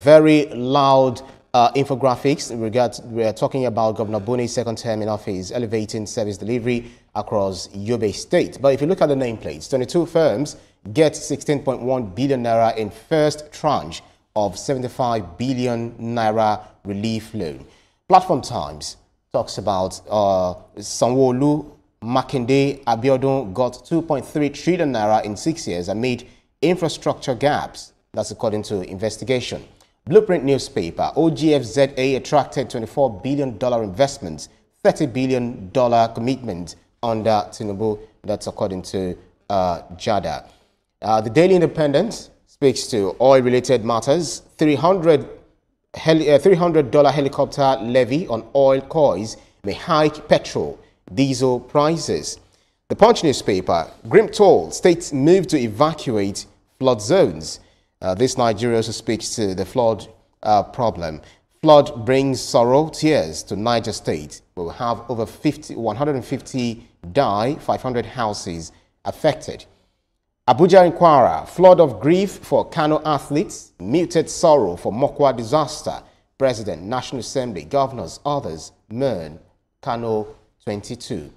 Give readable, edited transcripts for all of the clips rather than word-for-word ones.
Very loud infographics in regards, we're talking about Governor Boni's second term in office, elevating service delivery across Yobe State. But if you look at the nameplates, 22 firms get 16.1 billion naira in first tranche of 75 billion naira relief loan. Platform Times talks about Sanwo-Olu, Makinde, Abiodun got 2.3 trillion naira in 6 years amid infrastructure gaps. That's according to investigation. Blueprint newspaper, OGFZA attracted $24 billion investments, $30 billion commitment under Tinubu. That's according to JADA. The Daily Independent speaks to oil-related matters. $300 helicopter levy on oil coins may hike petrol, diesel prices. The Punch newspaper, grim toll, states move to evacuate flood zones. This Nigeria also speaks to the flood problem. Flood brings sorrow, tears to Niger State. We'll have over 150 die, 500 houses affected. Abuja and Kwara, flood of grief for Kano athletes, muted sorrow for Mokwa disaster. President, National Assembly, governors, others mourn Kano 22.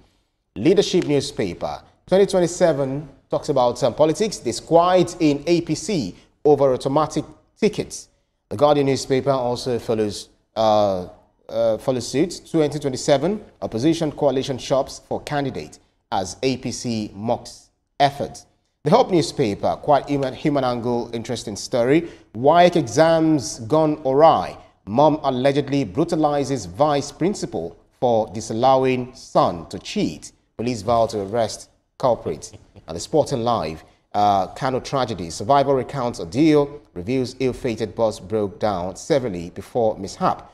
Leadership newspaper, 2027 talks about politics, disquiet in APC over automatic tickets. The Guardian newspaper also follows suit. 2027 opposition coalition shops for candidate as APC mocks efforts. The Hope newspaper, quite human angle, interesting story. WAEC exams gone awry. Mom allegedly brutalizes vice principal for disallowing son to cheat. Police vow to arrest culprit. And the Sporting Live, Kano tragedy. Survivor recounts ordeal, reveals ill-fated bus broke down severely before mishap.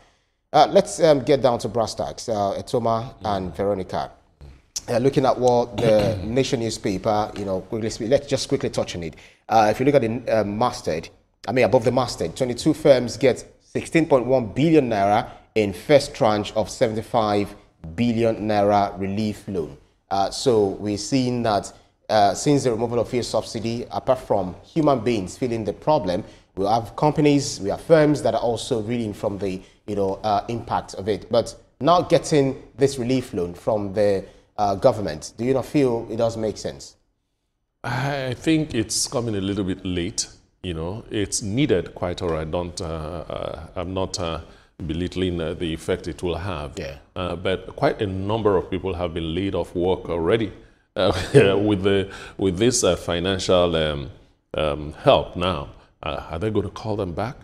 Let's get down to brass tacks. Etoma and Veronica. Looking at what the Nation newspaper, let's just quickly touch on it. If you look at the masthead, above the masthead, 22 firms get 16.1 billion naira in first tranche of 75 billion naira relief loan. So we're seeing that since the removal of fuel subsidy, apart from human beings feeling the problem, we have companies, we have firms that are also reeling from the impact of it. But now getting this relief loan from the government, do you not feel it does make sense? I think it's coming a little bit late. It's needed, quite all right. I'm not belittling the effect it will have. Yeah. But quite a number of people have been laid off work already with this financial help now. Are they going to call them back?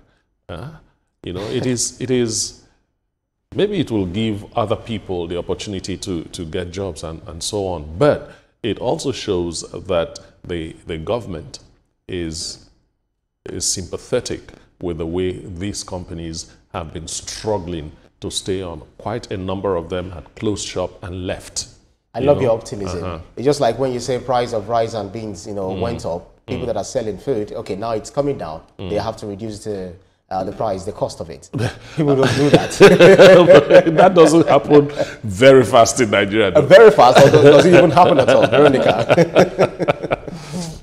It is. Maybe it will give other people the opportunity to get jobs and so on. But it also shows that the government is sympathetic with the way these companies have been struggling to stay on. Quite a number of them had closed shop and left. I love your optimism. It's just like when you say price of rice and beans, went up. People that are selling food, okay, now it's coming down. They have to reduce the price, the cost of it. People don't do that. That doesn't happen very fast in Nigeria. Very fast, or does it even happen at all, Veronica?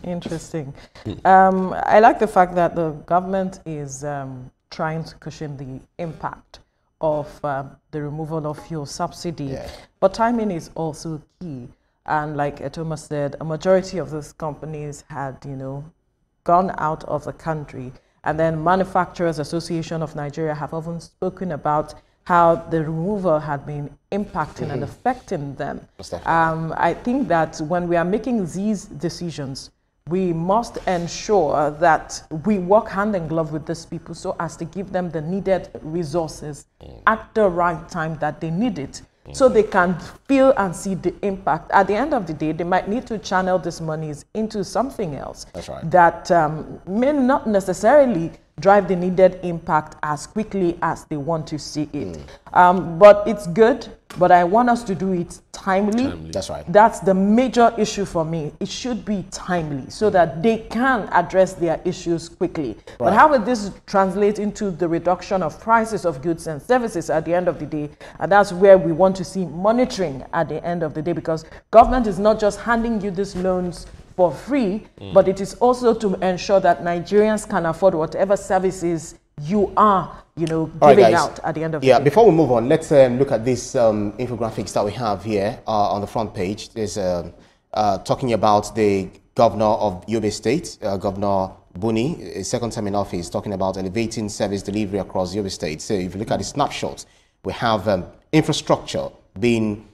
Interesting. I like the fact that the government is trying to cushion the impact of the removal of fuel subsidy. Yeah. But timing is also key. And like Etoma said, a majority of those companies had, gone out of the country. And then Manufacturers Association of Nigeria have often spoken about how the removal had been impacting and affecting them. I think that when we are making these decisions, we must ensure that we work hand in glove with these people so as to give them the needed resources at the right time that they need it, so they can feel and see the impact. At the end of the day, they might need to channel these monies into something else. That's right. That may not necessarily drive the needed impact as quickly as they want to see it. But it's good, but I want us to do it timely. That's right. That's the major issue for me. It should be timely so that they can address their issues quickly. Right. But how will this translate into the reduction of prices of goods and services at the end of the day? And that's where we want to see monitoring at the end of the day, because government is not just handing you these loans for free, but it is also to ensure that Nigerians can afford whatever services you are, you know, All giving right, out at the end of the Yeah, day. before we move on, let's look at these infographics that we have here on the front page. There's talking about the governor of Yobe State, Governor Buni, his second time in office, talking about elevating service delivery across Yobe State. So if you look at the snapshots, we have infrastructure being,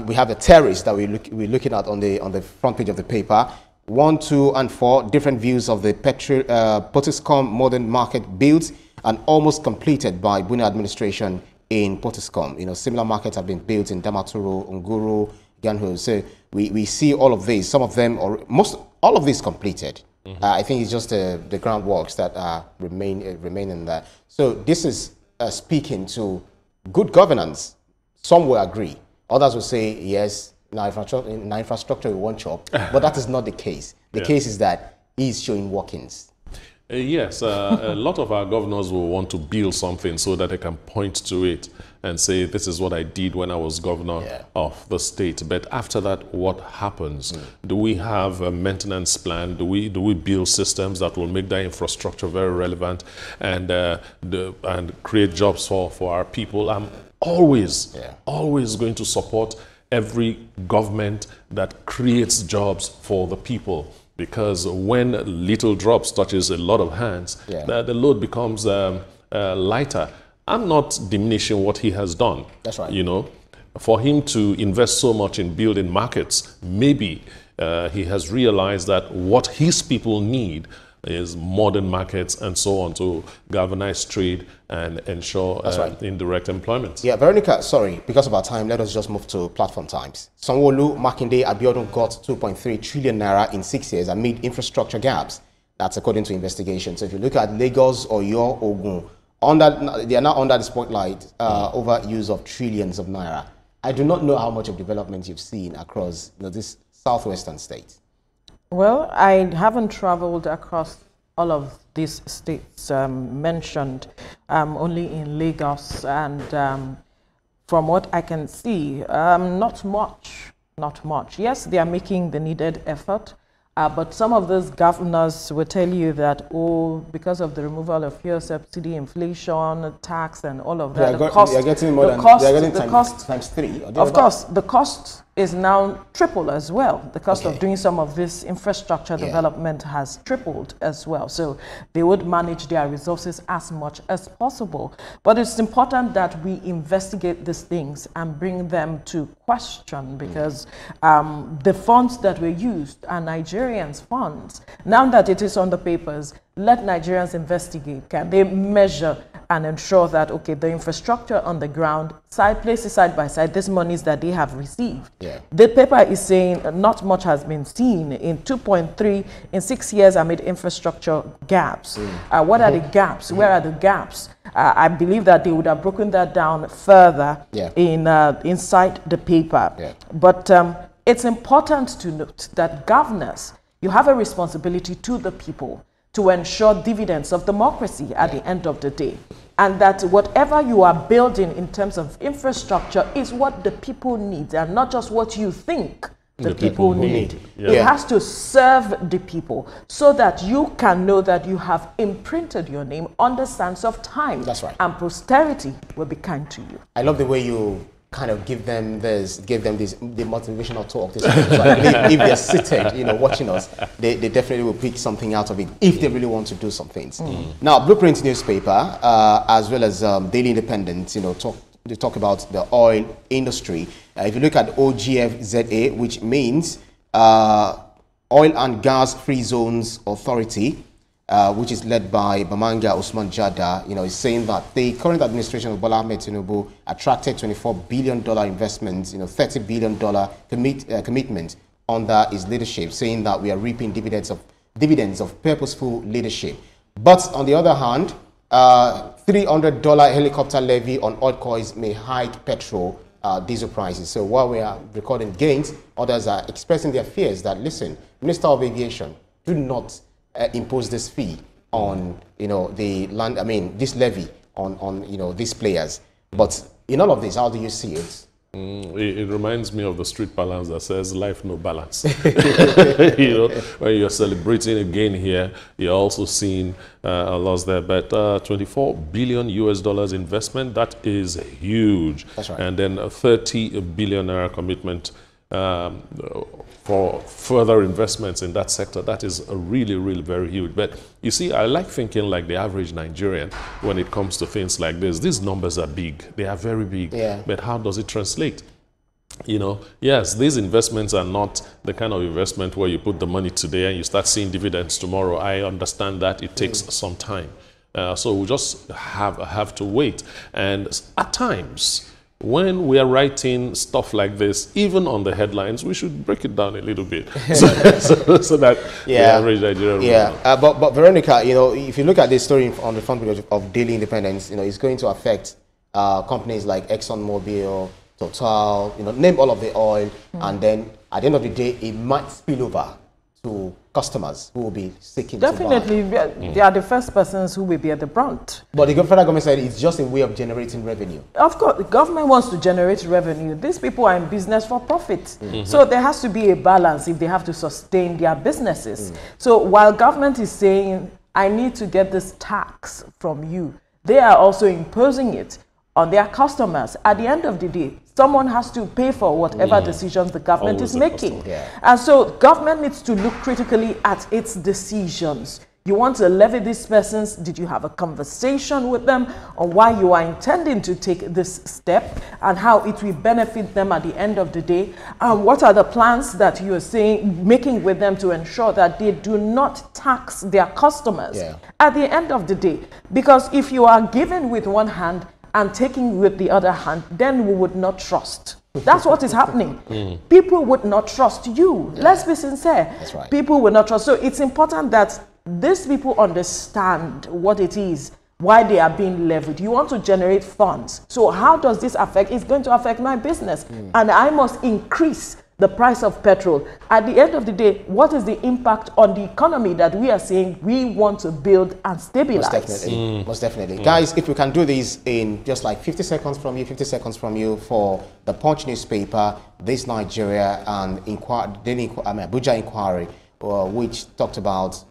we have the terrace that we're looking at on the front page of the paper. 1, 2, and 4 different views of the Potiskum modern market built and almost completed by Buni administration in Potiskum. You know, similar markets have been built in Damaturu, Unguru, Ganhu. So we see all of these. Some of them, or all of these completed. I think it's just the groundworks that remain there. So this is speaking to good governance. Some will agree. Others will say, yes, now infrastructure we won't chop. But that is not the case. The case is that he's showing workings. Yes, a lot of our governors will want to build something so that they can point to it and say, this is what I did when I was governor of the state. But after that, what happens? Do we have a maintenance plan? Do we build systems that will make that infrastructure very relevant and create jobs for our people? I'm always going to support every government that creates jobs for the people. Because when little drops touches a lot of hands, the load becomes lighter. I'm not diminishing what he has done. That's right. You know, for him to invest so much in building markets, maybe he has realized that what his people need is modern markets and so on to galvanize trade and ensure indirect employment. Yeah, Veronica, sorry, because of our time, let us just move to platform times. Sanwo-Olu, Makinde, Abiodun got 2.3 trillion naira in 6 years amid infrastructure gaps. That's according to investigations. So if you look at Lagos or your Ogun, they are now under the spotlight over use of trillions of naira. I do not know how much of development you've seen across this southwestern state. Well, I haven't traveled across all of these states mentioned, only in Lagos, and from what I can see, not much. Yes, they are making the needed effort, but some of those governors will tell you that, because of the removal of fuel subsidy, inflation, tax, and all of that, they're getting more than times 3. Of course, the cost is now triple as well. The cost of doing some of this infrastructure development has tripled as well. So they would manage their resources as much as possible. But it's important that we investigate these things and bring them to question, because the funds that were used are Nigerians' funds. Now that it is on the papers, let Nigerians investigate. Can they measure and ensure that, the infrastructure on the ground, places side by side, these monies that they have received. The paper is saying not much has been seen in 2.3 in 6 years amid infrastructure gaps. What are the gaps? Where are the gaps? I believe that they would have broken that down further inside the paper. But it's important to note that governors, you have a responsibility to the people to ensure dividends of democracy at the end of the day. And that whatever you are building in terms of infrastructure is what the people need, and not just what you think the people need. It has to serve the people so that you can know that you have imprinted your name on the sands of time. That's right. And posterity will be kind to you. I love the way you kind of give them the motivational talk. So I believe if they're seated, watching us, they definitely will pick something out of it if they really want to do some things. Now, Blueprint newspaper, as well as Daily Independent, they talk about the oil industry. If you look at OGFZA, which means Oil and Gas Free Zones Authority, which is led by Bamanga Usman Jada, is saying that the current administration of Bola Ahmed Tinubu attracted $24 billion investments, $30 billion commitment under his leadership, saying that we are reaping dividends of purposeful leadership. But on the other hand, $300 helicopter levy on oil coins may hike petrol, diesel prices. So while we are recording gains, others are expressing their fears that, listen, Minister of Aviation, do not impose this fee on the land. This levy on these players. But in all of this, how do you see it? It reminds me of the street balance that says life no balance. You know, when you're celebrating again here, you're also seeing a loss there. But 24 billion US dollars investment, that is huge. That's right. And then a 30 billion naira commitment for further investments in that sector. That is a really, really very huge. But you see, I like thinking like the average Nigerian when it comes to things like this. These numbers are big. They are very big. Yeah. But how does it translate? You know, yes, these investments are not the kind of investment where you put the money today and you start seeing dividends tomorrow. I understand that it takes some time. So we just have to wait. And at times, when we are writing stuff like this, even on the headlines, we should break it down a little bit so that the average Nigerian but Veronica, you know, if you look at this story on the front page of Daily Independence, you know, it's going to affect companies like ExxonMobil, Total, you know, name all of the oil, and then at the end of the day, it might spill over to customers who will be seeking Definitely, to buy. they are the first persons who will be at the brunt. But the federal government said it's just a way of generating revenue. Of course, the government wants to generate revenue. These people are in business for profit. So there has to be a balance if they have to sustain their businesses. So while government is saying, I need to get this tax from you, they are also imposing it on their customers. At the end of the day, someone has to pay for whatever decisions the government is making. And so government needs to look critically at its decisions. You want to levy these persons, did you have a conversation with them on why you are intending to take this step and how it will benefit them at the end of the day? And what are the plans that you are making with them to ensure that they do not tax their customers at the end of the day? Because if you are giving with one hand and taking with the other hand, then we would not trust. That's what is happening. People would not trust you. Let's be sincere. That's right. People would not trust. So it's important that these people understand what it is, why they are being levied. You want to generate funds. So how does this affect? It's going to affect my business. And I must increase the price of petrol. At the end of the day, what is the impact on the economy that we are saying we want to build and stabilize? Most definitely. Most definitely. Guys, if we can do this in just like 50 seconds from you, 50 seconds from you for the Punch newspaper, This Nigeria, and Abuja Inquiry, which talked about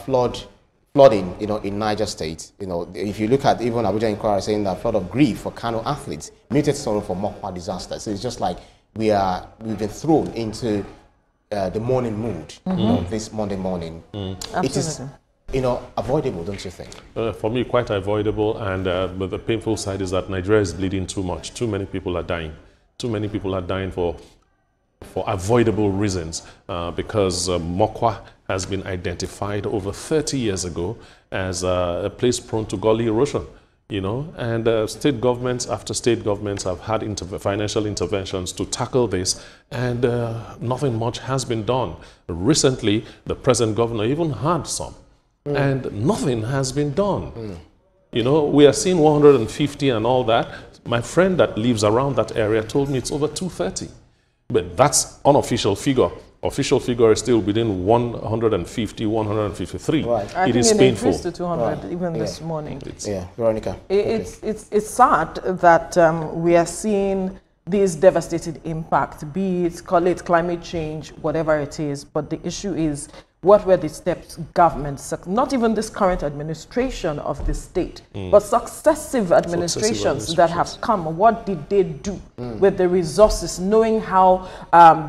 flooding, you know, in Niger State. You know, if you look at even Abuja Inquiry saying that flood of grief for Kano athletes, muted sorrow for Mokwa disaster. So it's just like we've been thrown into the mourning mood, you know, this Monday morning. It is, you know, avoidable, don't you think? For me, quite avoidable. And but the painful side is that Nigeria is bleeding too much. Too many people are dying. Too many people are dying for avoidable reasons, because Mokwa has been identified over 30 years ago as a place prone to gully erosion. You know, and state governments after state governments have had financial interventions to tackle this, and nothing much has been done. Recently, the present governor even had some, and nothing has been done. You know, we are seeing 150 and all that. My friend that lives around that area told me it's over 230, but that's unofficial figure. Official figure is still within 150, 153. Right. I it think is it painful. increased to 200 even this morning. Veronica. It's sad that we are seeing this devastating impact, be it, call it climate change, whatever it is. But the issue is, what were the steps governments, not even this current administration of the state, but successive administrations that have come, what did they do with the resources, knowing how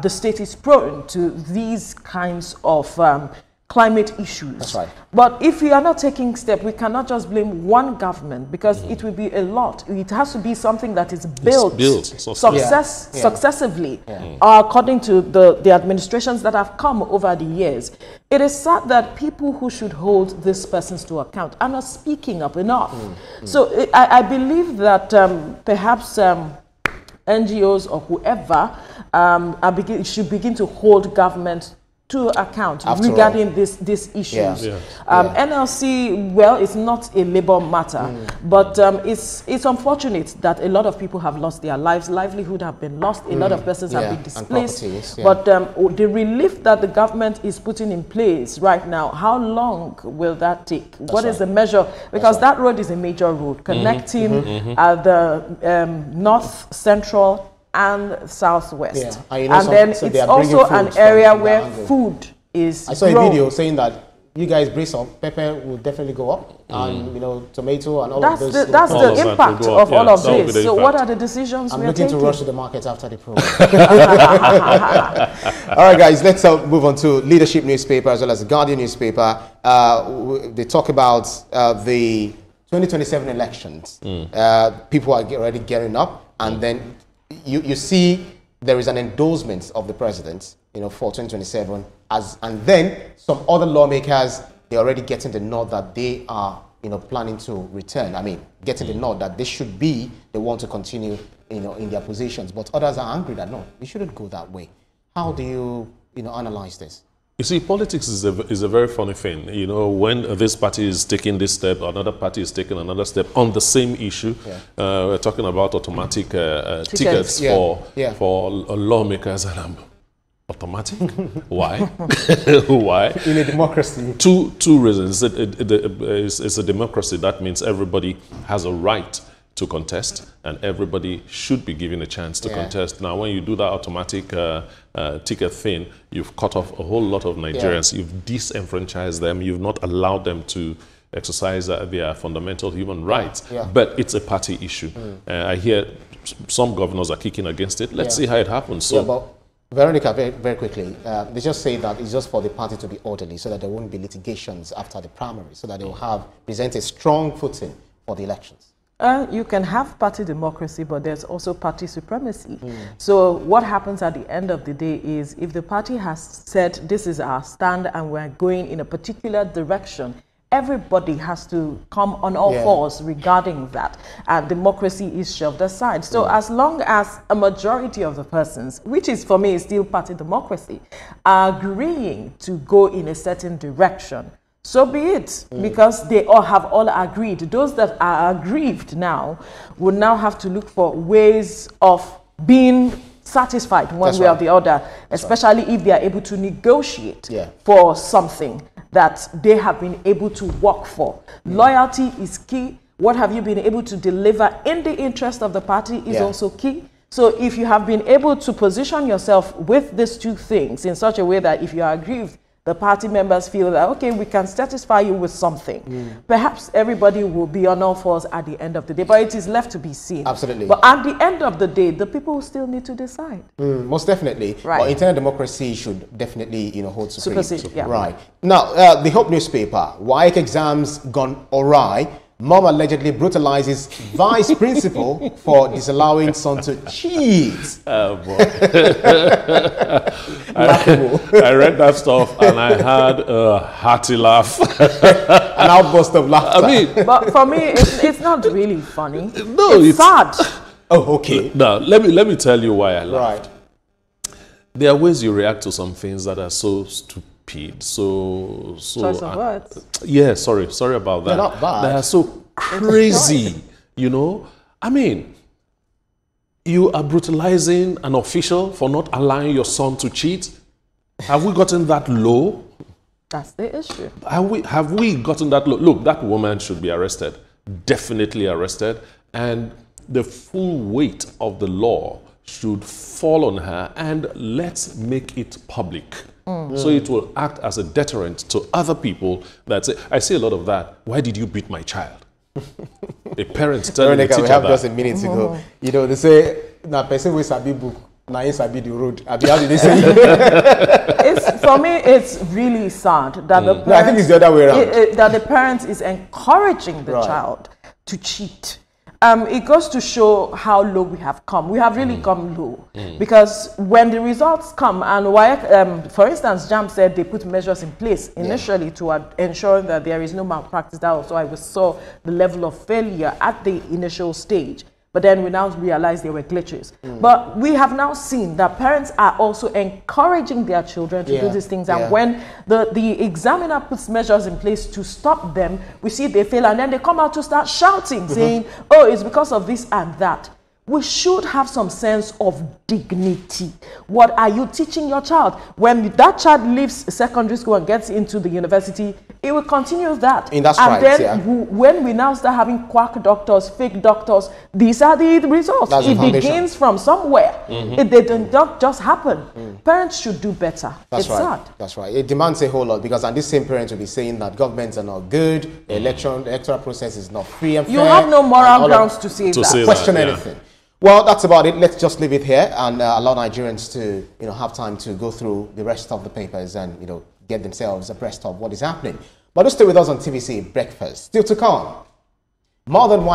the state is prone to these kinds of climate issues. That's right. But if we are not taking steps, we cannot just blame one government, because it will be a lot. It has to be something that is built successively, according to the administrations that have come over the years. It is sad that people who should hold these persons to account are not speaking up enough. So I believe that perhaps NGOs or whoever should begin to hold government to account regarding these issues. NLC, well, it's not a labor matter, but it's unfortunate that a lot of people have lost their lives, livelihood have been lost, a lot of persons have been displaced. But the relief that the government is putting in place right now, how long will that take? What is the measure? Because that road is a major road connecting the north, central, and Southwest. Yeah. And then so it's also an area where food is I saw grown. a video saying that you guys brace up, pepper will definitely go up, and you know, tomato and all of those. That's the impact of all of this. So what are the decisions I'm we are looking taking? to rush to the market after the program. All right, guys, let's move on to Leadership newspaper as well as the Guardian newspaper. They talk about the 2027 elections. People are already gearing up, and then you see there is an endorsement of the president, you know, for 2027, and then some other lawmakers, they're already getting the nod that they are, you know, planning to return. I mean, getting the nod that they should be the one to continue, you know, in their positions. But others are angry that no, we shouldn't go that way. How do you, you know, analyze this? You see, politics is a very funny thing. You know, when this party is taking this step, another party is taking another step on the same issue. We're talking about automatic tickets for lawmakers, and I'm automatic. Why? Why? In a democracy. Two reasons. It's a democracy. That means everybody has a right to contest, and everybody should be given a chance to contest. Now, when you do that automatic ticket thing, you've cut off a whole lot of Nigerians. You've disenfranchised them. You've not allowed them to exercise their fundamental human rights. But it's a party issue. I hear some governors are kicking against it. Let's see how it happens. So, but Veronica, very quickly, they just say that it's just for the party to be orderly so that there won't be litigations after the primary, so that they will present a strong footing for the elections. You can have party democracy, but there's also party supremacy. So what happens at the end of the day is, if the party has said this is our stand and we're going in a particular direction, everybody has to come on all fours regarding that, and democracy is shoved aside. So as long as a majority of the persons, which is for me is still party democracy, are agreeing to go in a certain direction, so be it, because they have all agreed. Those that are aggrieved now will now have to look for ways of being satisfied one way or the other, especially if they are able to negotiate for something that they have been able to work for. Loyalty is key. What have you been able to deliver in the interest of the party is also key. So if you have been able to position yourself with these two things in such a way that if you are aggrieved, the party members feel that, okay, we can satisfy you with something. Perhaps everybody will be on all fours at the end of the day, but it is left to be seen. Absolutely. But at the end of the day, the people still need to decide. Most definitely. Right. But internal democracy should definitely, you know, hold supreme. Supersede, Right. Now, the Hope newspaper, WAEC exams gone awry. Mom allegedly brutalizes vice principal for disallowing son to cheat. Oh boy. I read that stuff and I had a hearty laugh. An outburst of laughter. I mean, but for me, it's not really funny. No, it's sad. Oh, okay. Now, let me tell you why I laughed. Right. There are ways you react to some things that are so stupid. So Choice of words. Yeah, sorry about that. They're not bad. They are so crazy, you know. I mean, you are brutalizing an official for not allowing your son to cheat. Have we gotten that low? That's the issue. Have we gotten that low? Look, that woman should be arrested, definitely arrested, and the full weight of the law should fall on her, and let's make it public. So it will act as a deterrent to other people that say, I see a lot of that. Why did you beat my child? A parent telling a teacher we have that. just a minute to go. You know, they say, na person with sabi book, na him sabi the road. How did they say? For me, it's really sad that the parent, I think it's the other way around. That the parent is encouraging the child to cheat. It goes to show how low we have come. We have really come low, because when the results come, and why, for instance, JAMB said they put measures in place initially to ensure that there is no malpractice. That also I saw the level of failure at the initial stage. But then we now realize there were glitches. But we have now seen that parents are also encouraging their children to do these things. And when the examiner puts measures in place to stop them, we see they fail. And then they come out to start shouting, saying, oh, it's because of this and that. we should have some sense of dignity. What are you teaching your child? When that child leaves secondary school and gets into the university, it will continue that. And that's and right, then yeah. when we now start having quack doctors, fake doctors, these are the results. That's it begins from somewhere. They don't just happen. Parents should do better. That's it's right. sad. That's right. It demands a whole lot, because and these same parents will be saying that governments are not good, the electoral process is not free and fair. You have no moral grounds to say that. Question anything. Well, that's about it. Let's just leave it here and allow Nigerians to, have time to go through the rest of the papers and, get themselves abreast of what is happening. But do stay with us on TVC Breakfast. Still to come, more than one